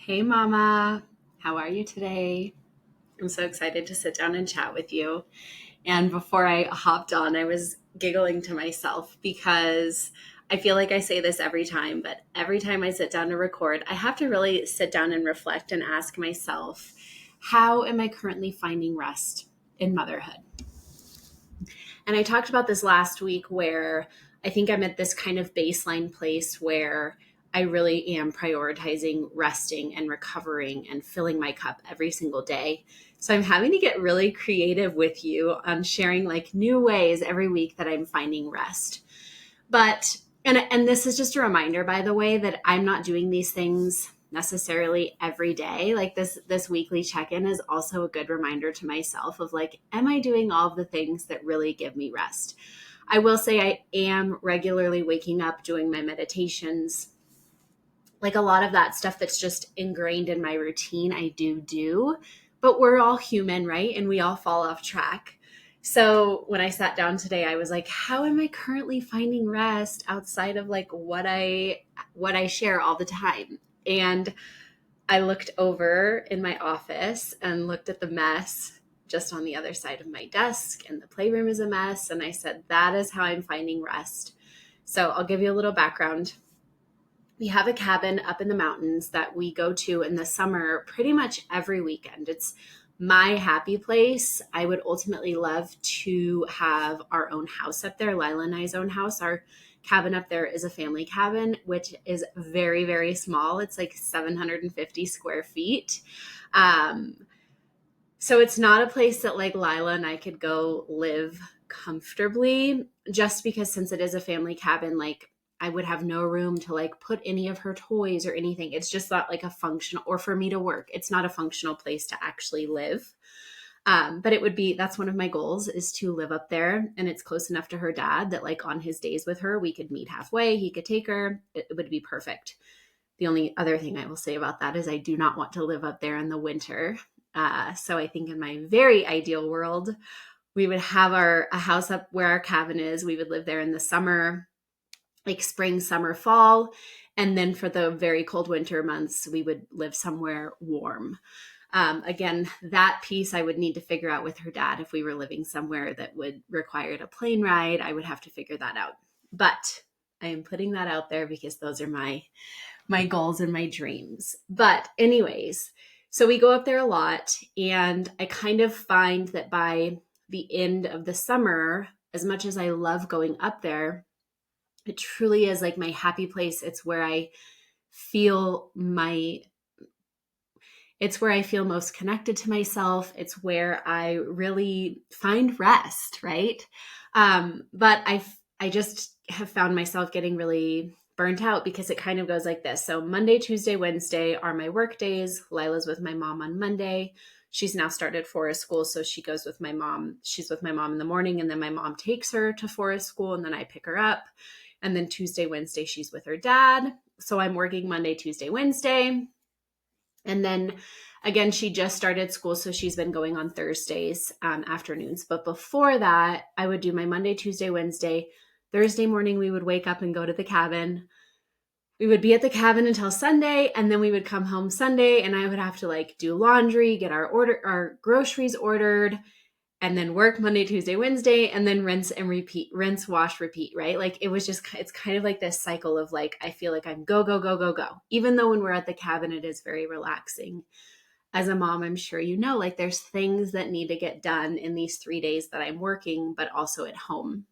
Hey, Mama. How are you today? I'm so excited to sit down and chat with you. And before I hopped on, I was giggling to myself because I feel like I say this every time, but every time I sit down to record, I have to really sit down and reflect and ask myself, how am I currently finding rest in motherhood? And I talked about this last week where I think I'm at this kind of baseline place where I really am prioritizing resting and recovering and filling my cup every single day. So I'm having to get really creative with you on sharing like new ways every week that I'm finding rest. But and this is just a reminder, by the way, that I'm not doing these things necessarily every day. Like this weekly check-in is also a good reminder to myself of like, am I doing all of the things that really give me rest? I will say I am regularly waking up, doing my meditations, like a lot of that stuff that's just ingrained in my routine. I do, but we're all human, right? And we all fall off track. So when I sat down today, I was like, how am I currently finding rest outside of like what I share all the time? And I looked over in my office and looked at the mess just on the other side of my desk, and the playroom is a mess. And I said, that is how I'm finding rest. So I'll give you a little background. We have a cabin up in the mountains that we go to in the summer pretty much every weekend. It's my happy place. I would ultimately love to have our own house up there, Lila and I's own house. Our cabin up there is a family cabin, which is very, very small. It's like 750 square feet. So it's not a place that like Lila and I could go live comfortably, just because since it is a family cabin, like I would have no room to like put any of her toys or anything. It's just not like a functional, or for me to work. It's not a functional place to actually live. But it would be, that's one of my goals, is to live up there. And it's close enough to her dad that like on his days with her, we could meet halfway. He could take her. It would be perfect. The only other thing I will say about that is I do not want to live up there in the winter. So I think in my very ideal world, we would have a house up where our cabin is. We would live there in the summer, like spring, summer, fall. And then for the very cold winter months, we would live somewhere warm. Again, that piece I would need to figure out with her dad. If we were living somewhere that would require a plane ride, I would have to figure that out. But I am putting that out there because those are my goals and my dreams. But anyways, so we go up there a lot, and I kind of find that by the end of the summer, as much as I love going up there, it truly is like my happy place. Feel my it's where I feel most connected to myself. It's where I really find rest, right? But I just have found myself getting really burnt out because it kind of goes like this. So Monday, Tuesday, Wednesday are my work days. Lila's with my mom on Monday. She's now started forest school, so she goes with my mom. She's with my mom in the morning, and then my mom takes her to forest school, and then I pick her up. And then Tuesday, Wednesday, she's with her dad. So I'm working Monday, Tuesday, Wednesday. And then again, she just started school, so she's been going on Thursdays afternoons. But before that, I would do my Monday, Tuesday, Wednesday. Thursday morning, we would wake up and go to the cabin. We would be at the cabin until Sunday, and then we would come home Sunday, and I would have to like do laundry, get our groceries ordered, and then work Monday, Tuesday, Wednesday, and then rinse and repeat, rinse, wash, repeat, right? Like it's kind of like this cycle of like, I feel like I'm go, go, go, go, go. Even though when we're at the cabin, it is very relaxing. As a mom, I'm sure you know, like there's things that need to get done in these 3 days that I'm working, but also at home.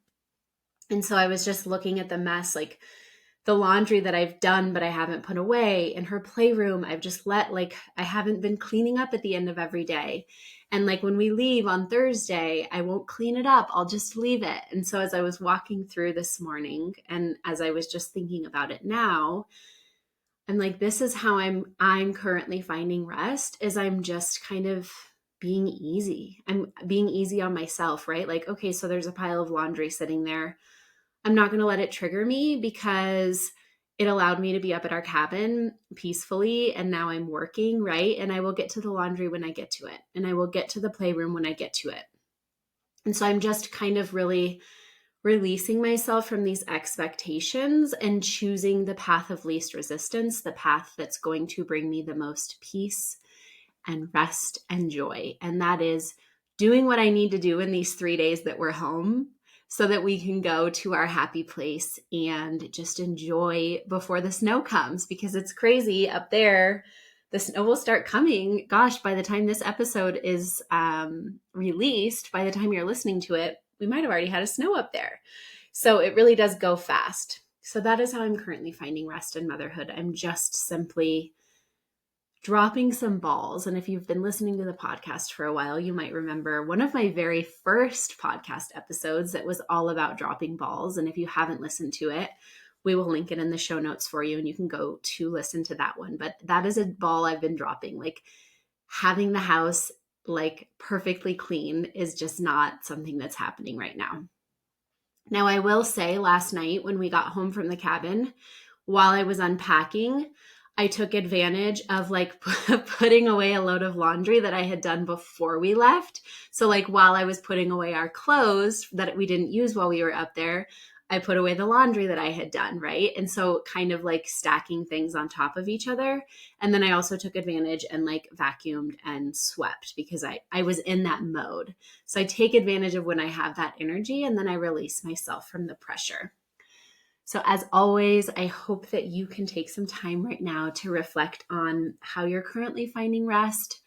And so I was just looking at the mess, like the laundry that I've done, but I haven't put away. In her playroom, I've just I haven't been cleaning up at the end of every day. And like when we leave on Thursday, I won't clean it up. I'll just leave it. And so as I was walking through this morning, and as I was just thinking about it now, I'm like, this is how I'm currently finding rest, is I'm just kind of being easy. I'm being easy on myself, right? Like, okay, so there's a pile of laundry sitting there. I'm not going to let it trigger me because it allowed me to be up at our cabin peacefully. And now I'm working, right? And I will get to the laundry when I get to it. And I will get to the playroom when I get to it. And so I'm just kind of really releasing myself from these expectations and choosing the path of least resistance, the path that's going to bring me the most peace and rest and joy. And that is doing what I need to do in these 3 days that we're home so that we can go to our happy place and just enjoy before the snow comes, because it's crazy up there. The snow will start coming. Gosh, by the time this episode is released, by the time you're listening to it, we might have already had a snow up there. So it really does go fast. So that is how I'm currently finding rest in motherhood. I'm just simply dropping some balls. And if you've been listening to the podcast for a while, you might remember one of my very first podcast episodes that was all about dropping balls. And if you haven't listened to it, we will link it in the show notes for you and you can go to listen to that one. But that is a ball I've been dropping. Like having the house like perfectly clean is just not something that's happening right now. Now, I will say last night when we got home from the cabin, while I was unpacking, I took advantage of like putting away a load of laundry that I had done before we left. So like while I was putting away our clothes that we didn't use while we were up there, I put away the laundry that I had done, right? And so kind of like stacking things on top of each other. And then I also took advantage and like vacuumed and swept because I was in that mode. So I take advantage of when I have that energy and then I release myself from the pressure. So as always, I hope that you can take some time right now to reflect on how you're currently finding rest.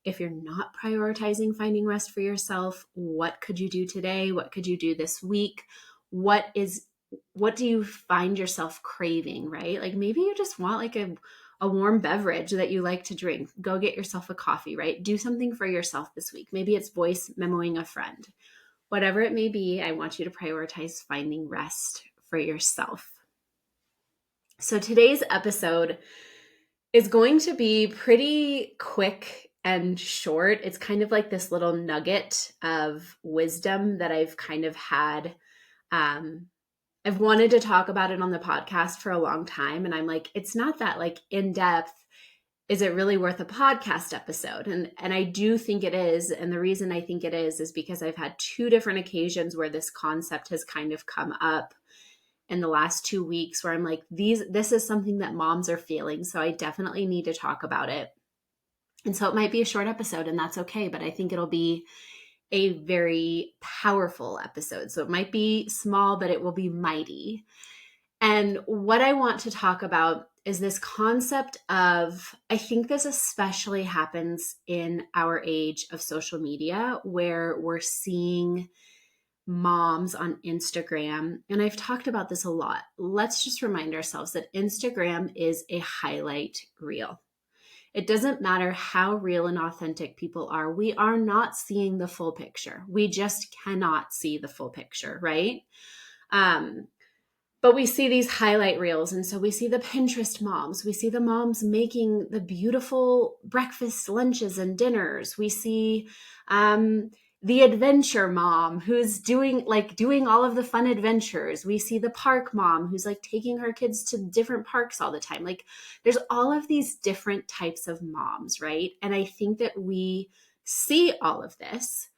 If you're not prioritizing finding rest for yourself, what could you do today? What could you do this week? What do you find yourself craving, right? Like maybe you just want like a warm beverage that you like to drink. Go get yourself a coffee, right? Do something for yourself this week. Maybe it's voice memoing a friend. Whatever it may be, I want you to prioritize finding rest for yourself. So today's episode is going to be pretty quick and short. It's kind of like this little nugget of wisdom that I've kind of had. I've wanted to talk about it on the podcast for a long time. And I'm like, it's not that like in depth. Is it really worth a podcast episode? And I do think it is. And the reason I think it is because I've had 2 different occasions where this concept has kind of come up in the last 2 weeks where I'm like, this is something that moms are feeling. So I definitely need to talk about it. And so it might be a short episode and that's okay, but I think it'll be a very powerful episode. So it might be small, but it will be mighty. And what I want to talk about is this concept of, I think this especially happens in our age of social media where we're seeing moms on Instagram. And I've talked about this a lot. Let's just remind ourselves that Instagram is a highlight reel. It doesn't matter how real and authentic people are. We are not seeing the full picture. We just cannot see the full picture, right? But we see these highlight reels. And so we see the Pinterest moms. We see the moms making the beautiful breakfast, lunches, and dinners. We see the adventure mom who's doing all of the fun adventures. We see the park mom who's like taking her kids to different parks all the time. Like there's all of these different types of moms, right? And I think that we see all of this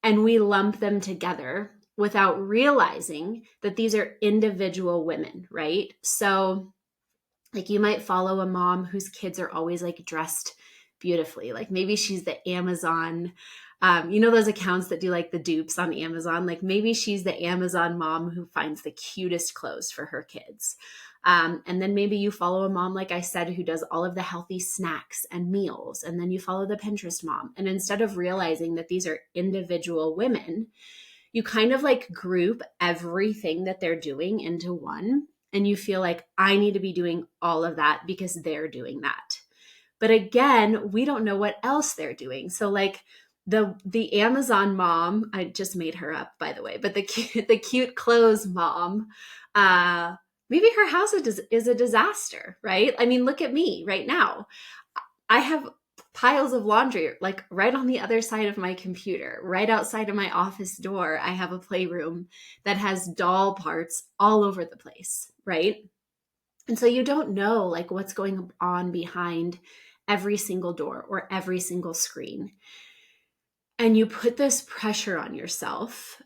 and we lump them together without realizing that these are individual women, right? So like you might follow a mom whose kids are always like dressed beautifully. Like maybe she's the Amazon, those accounts that do like the dupes on Amazon. Like maybe she's the Amazon mom who finds the cutest clothes for her kids. And then maybe you follow a mom, like I said, who does all of the healthy snacks and meals. And then you follow the Pinterest mom. And instead of realizing that these are individual women, you kind of like group everything that they're doing into one. And you feel like I need to be doing all of that because they're doing that. But again, we don't know what else they're doing. So like the Amazon mom, I just made her up, by the way, but the cute clothes mom, maybe her house is a disaster, right? I mean, look at me right now. I have piles of laundry like right on the other side of my computer, right outside of my office door. I have a playroom that has doll parts all over the place, right? And so you don't know like what's going on behind every single door or every single screen. And you put this pressure on yourself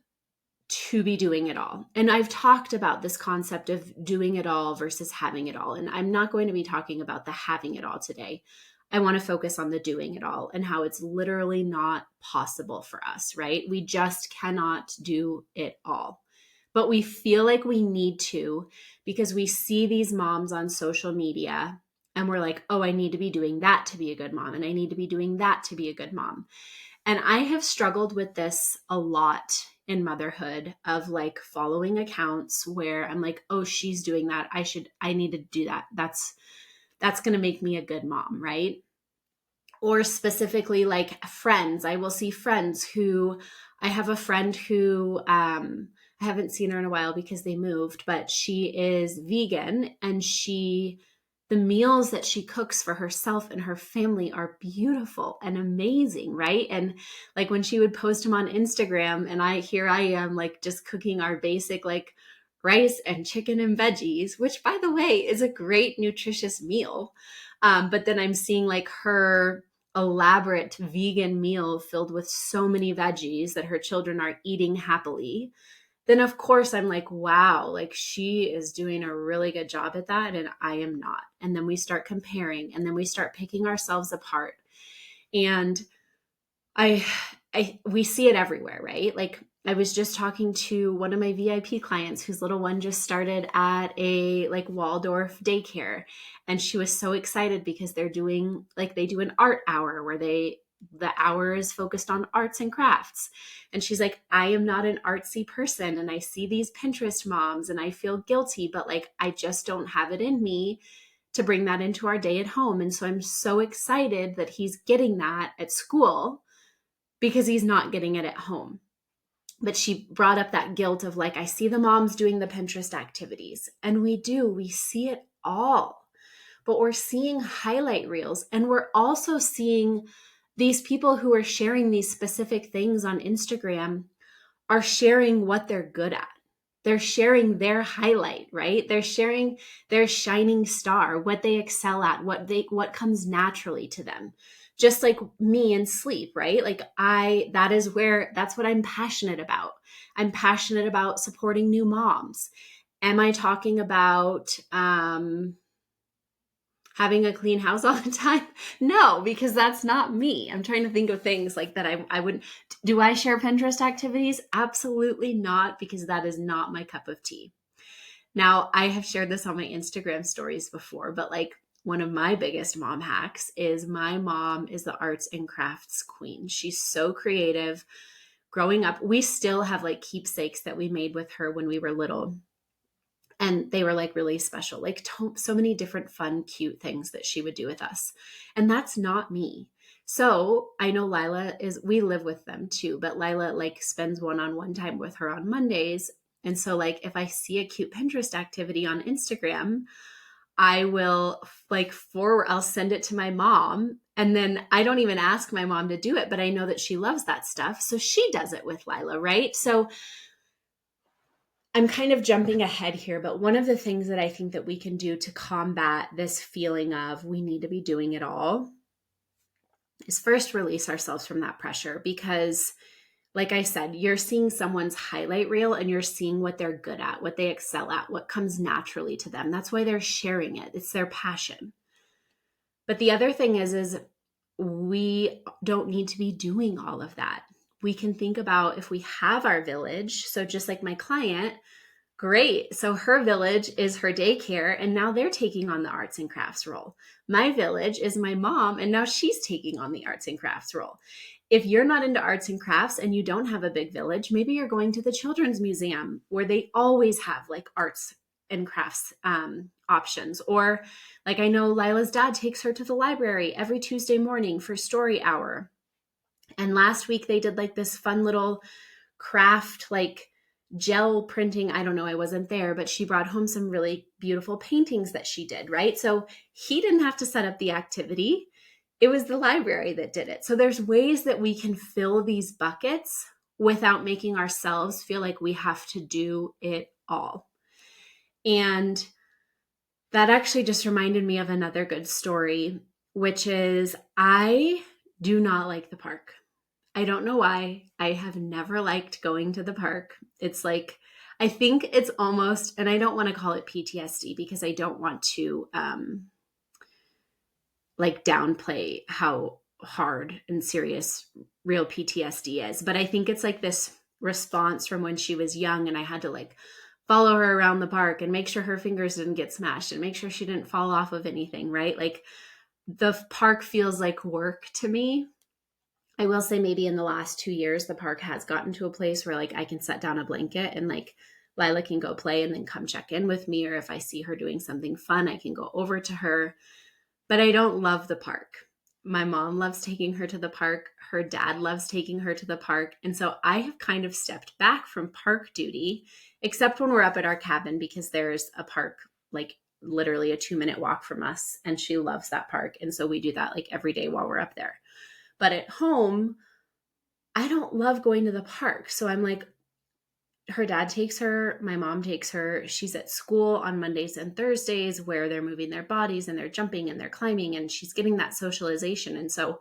to be doing it all. And I've talked about this concept of doing it all versus having it all. And I'm not going to be talking about the having it all today. I want to focus on the doing it all and how it's literally not possible for us, right? We just cannot do it all. But we feel like we need to because we see these moms on social media and we're like, oh, I need to be doing that to be a good mom. And I need to be doing that to be a good mom. And I have struggled with this a lot in motherhood of like following accounts where I'm like, oh, she's doing that. I need to do that. That's going to make me a good mom, right? Or specifically like friends. I will see friends who I have a friend who I haven't seen her in a while because they moved, but she is vegan and the meals that she cooks for herself and her family are beautiful and amazing, right? And like when she would post them on Instagram and I am like just cooking our basic like rice and chicken and veggies, which by the way is a great nutritious meal. But then I'm seeing like her elaborate vegan meal filled with so many veggies that her children are eating happily, then of course I'm like, wow, like she is doing a really good job at that and I am not. And then we start comparing and then we start picking ourselves apart. And we see it everywhere, right? Like I was just talking to one of my VIP clients whose little one just started at a like Waldorf daycare. And she was so excited because they do an art hour where the hour is focused on arts and crafts. And she's like, I am not an artsy person. And I see these Pinterest moms and I feel guilty, but like, I just don't have it in me to bring that into our day at home. And so I'm so excited that he's getting that at school because he's not getting it at home. But she brought up that guilt of like, I see the moms doing the Pinterest activities, and we see it all, but we're seeing highlight reels. And we're also seeing these people who are sharing these specific things on Instagram are sharing what they're good at. They're sharing their highlight, right? They're sharing their shining star, what they excel at, what comes naturally to them. Just like me and sleep, right? Like that's what I'm passionate about. I'm passionate about supporting new moms. Am I talking about having a clean house all the time? No, because that's not me. I'm trying to think of things like that I wouldn't. Do I share Pinterest activities? Absolutely not, because that is not my cup of tea. Now, I have shared this on my Instagram stories before, but like one of my biggest mom hacks is my mom is the arts and crafts queen. She's so creative. Growing up, we still have like keepsakes that we made with her when we were little. And they were like really special, like so many different fun, cute things that she would do with us. And that's not me. So I know we live with them too, but Lila like spends one-on-one time with her on Mondays. And so like, if I see a cute Pinterest activity on Instagram, I will I'll send it to my mom. And then I don't even ask my mom to do it, but I know that she loves that stuff. So she does it with Lila, right? So I'm kind of jumping ahead here, but one of the things that I think that we can do to combat this feeling of we need to be doing it all is first release ourselves from that pressure. Because like I said, you're seeing someone's highlight reel and you're seeing what they're good at, what they excel at, what comes naturally to them. That's why they're sharing it. It's their passion. But the other thing is we don't need to be doing all of that. We can think about if we have our village. So just like my client, great. So her village is her daycare, and now they're taking on the arts and crafts role. My village is my mom, and now she's taking on the arts and crafts role. If you're not into arts and crafts and you don't have a big village, maybe you're going to the Children's Museum where they always have like arts and crafts options. Or like I know Lila's dad takes her to the library every Tuesday morning for story hour. And last week they did like this fun little craft, like gel printing. I don't know, I wasn't there, but she brought home some really beautiful paintings that she did, right? So he didn't have to set up the activity. It was the library that did it. So there's ways that we can fill these buckets without making ourselves feel like we have to do it all. And that actually just reminded me of another good story, which is I do not like the park. I don't know why. I have never liked going to the park. It's like, I think it's almost, and I don't want to call it PTSD because I don't want to like downplay how hard and serious real PTSD is. But I think it's like this response from when she was young and I had to like follow her around the park and make sure her fingers didn't get smashed and make sure she didn't fall off of anything, right? Like the park feels like work to me. I will say maybe in the last 2 years, the park has gotten to a place where like I can set down a blanket and like Lila can go play and then come check in with me. Or if I see her doing something fun, I can go over to her. But I don't love the park. My mom loves taking her to the park. Her dad loves taking her to the park. And so I have kind of stepped back from park duty, except when we're up at our cabin because there's a park like literally a 2-minute walk from us. And she loves that park. And so we do that like every day while we're up there. But at home, I don't love going to the park. So I'm like, her dad takes her, my mom takes her. She's at school on Mondays and Thursdays where they're moving their bodies and they're jumping and they're climbing and she's getting that socialization. And so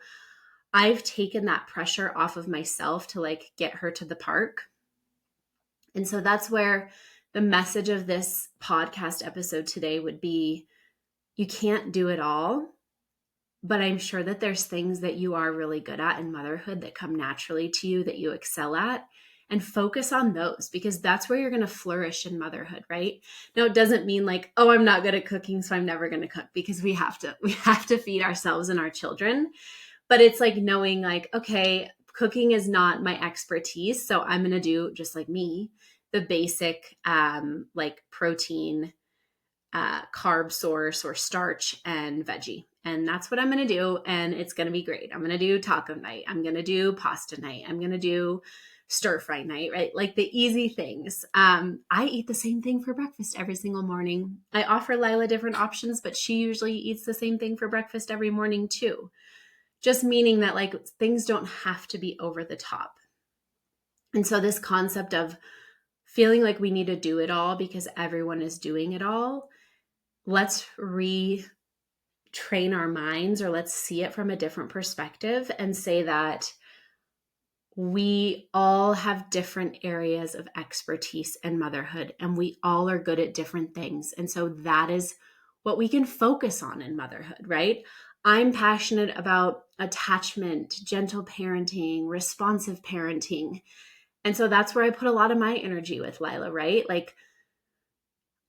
I've taken that pressure off of myself to like get her to the park. And so that's where the message of this podcast episode today would be, you can't do it all. But I'm sure that there's things that you are really good at in motherhood that come naturally to you that you excel at, and focus on those because that's where you're going to flourish in motherhood, right? Now, it doesn't mean like, oh, I'm not good at cooking, so I'm never going to cook, because we have to feed ourselves and our children. But it's like knowing like, okay, cooking is not my expertise. So I'm going to do, just like me, the basic like protein, carb source or starch and veggie. And that's what I'm going to do. And it's going to be great. I'm going to do taco night. I'm going to do pasta night. I'm going to do stir fry night, right? Like the easy things. I eat the same thing for breakfast every single morning. I offer Lila different options, but she usually eats the same thing for breakfast every morning too. Just meaning that like things don't have to be over the top. And so this concept of feeling like we need to do it all because everyone is doing it all, let's retrain our minds, or let's see it from a different perspective and say that we all have different areas of expertise in motherhood and we all are good at different things. And so that is what we can focus on in motherhood, right? I'm passionate about attachment, gentle parenting, responsive parenting. And so that's where I put a lot of my energy with Lila, right? Like,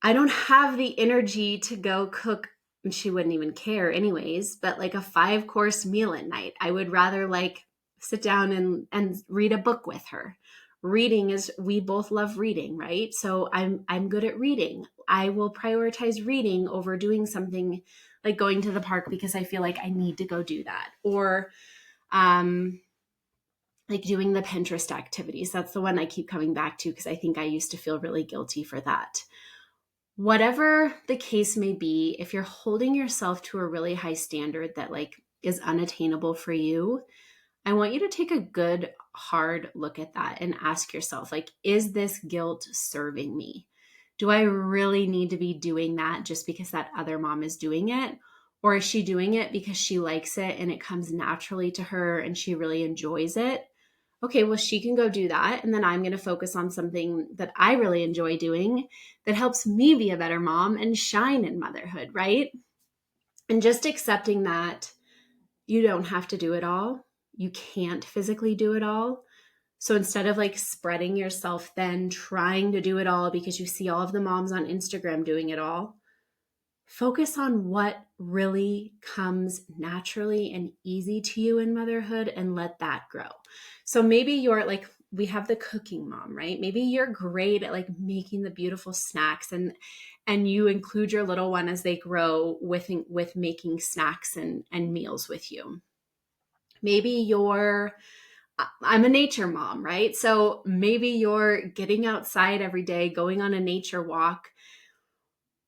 I don't have the energy to go cook, and she wouldn't even care anyways, but like a 5-course meal at night. I would rather like sit down and read a book with her. Reading is, we both love reading, right? So I'm good at reading. I will prioritize reading over doing something like going to the park because I feel like I need to go do that. Or like doing the Pinterest activities. That's the one I keep coming back to because I think I used to feel really guilty for that. Whatever the case may be, if you're holding yourself to a really high standard that like is unattainable for you, I want you to take a good hard look at that and ask yourself, like, is this guilt serving me? Do I really need to be doing that just because that other mom is doing it? Or is she doing it because she likes it and it comes naturally to her and she really enjoys it? Okay, well, she can go do that. And then I'm going to focus on something that I really enjoy doing that helps me be a better mom and shine in motherhood, right? And just accepting that you don't have to do it all. You can't physically do it all. So instead of like spreading yourself thin, trying to do it all because you see all of the moms on Instagram doing it all, focus on what really comes naturally and easy to you in motherhood and let that grow. So maybe you're like, we have the cooking mom, right? Maybe you're great at like making the beautiful snacks and you include your little one as they grow with making snacks and meals with you. Maybe I'm a nature mom, right? So maybe you're getting outside every day, going on a nature walk,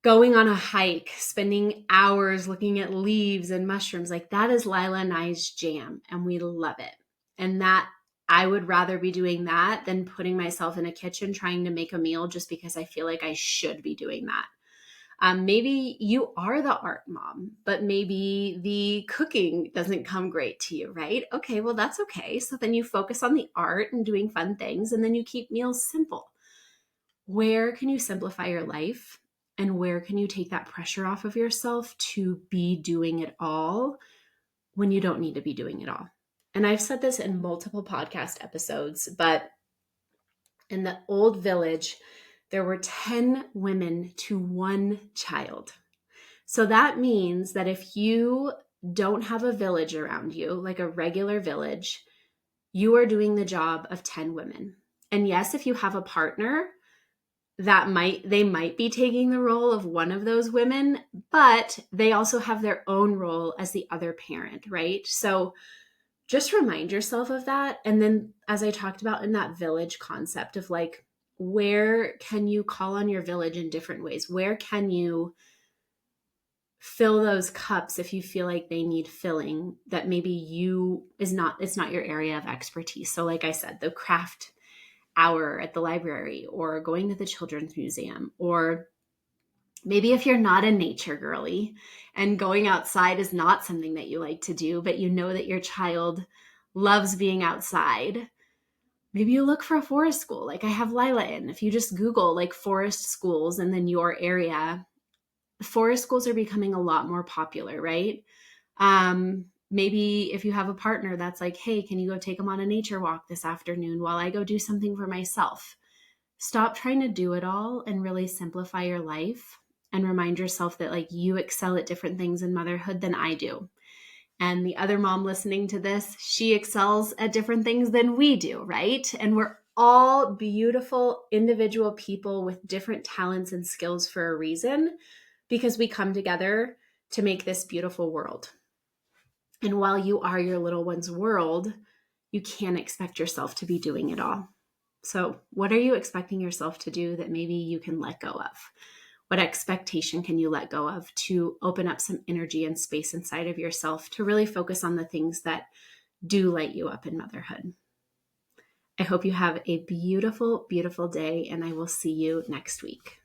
going on a hike, spending hours looking at leaves and mushrooms. Like that is Lila and I's jam, and we love it. And that I would rather be doing that than putting myself in a kitchen trying to make a meal just because I feel like I should be doing that. Maybe you are the art mom, but maybe the cooking doesn't come great to you, right? Okay, well, that's okay. So then you focus on the art and doing fun things, and then you keep meals simple. Where can you simplify your life? And where can you take that pressure off of yourself to be doing it all when you don't need to be doing it all? And I've said this in multiple podcast episodes, but in the old village, there were 10 women to one child. So that means that if you don't have a village around you, like a regular village, you are doing the job of 10 women. And yes, if you have a partner, they might be taking the role of one of those women, but they also have their own role as the other parent, right? So just remind yourself of that. And then, as I talked about in that village concept of like, where can you call on your village in different ways? Where can you fill those cups if you feel like they need filling that maybe it's not your area of expertise? So like I said, the craft hour at the library, or going to the children's museum, or maybe if you're not a nature girly and going outside is not something that you like to do, but you know that your child loves being outside, maybe you look for a forest school like I have Lila in. If you just Google like forest schools and then your area, forest schools are becoming a lot more popular, right? Maybe if you have a partner that's like, hey, can you go take them on a nature walk this afternoon while I go do something for myself? Stop trying to do it all and really simplify your life, and remind yourself that like you excel at different things in motherhood than I do. And the other mom listening to this, she excels at different things than we do, right? And we're all beautiful individual people with different talents and skills for a reason, because we come together to make this beautiful world. And while you are your little one's world, you can't expect yourself to be doing it all. So what are you expecting yourself to do that maybe you can let go of? What expectation can you let go of to open up some energy and space inside of yourself to really focus on the things that do light you up in motherhood? I hope you have a beautiful, beautiful day, and I will see you next week.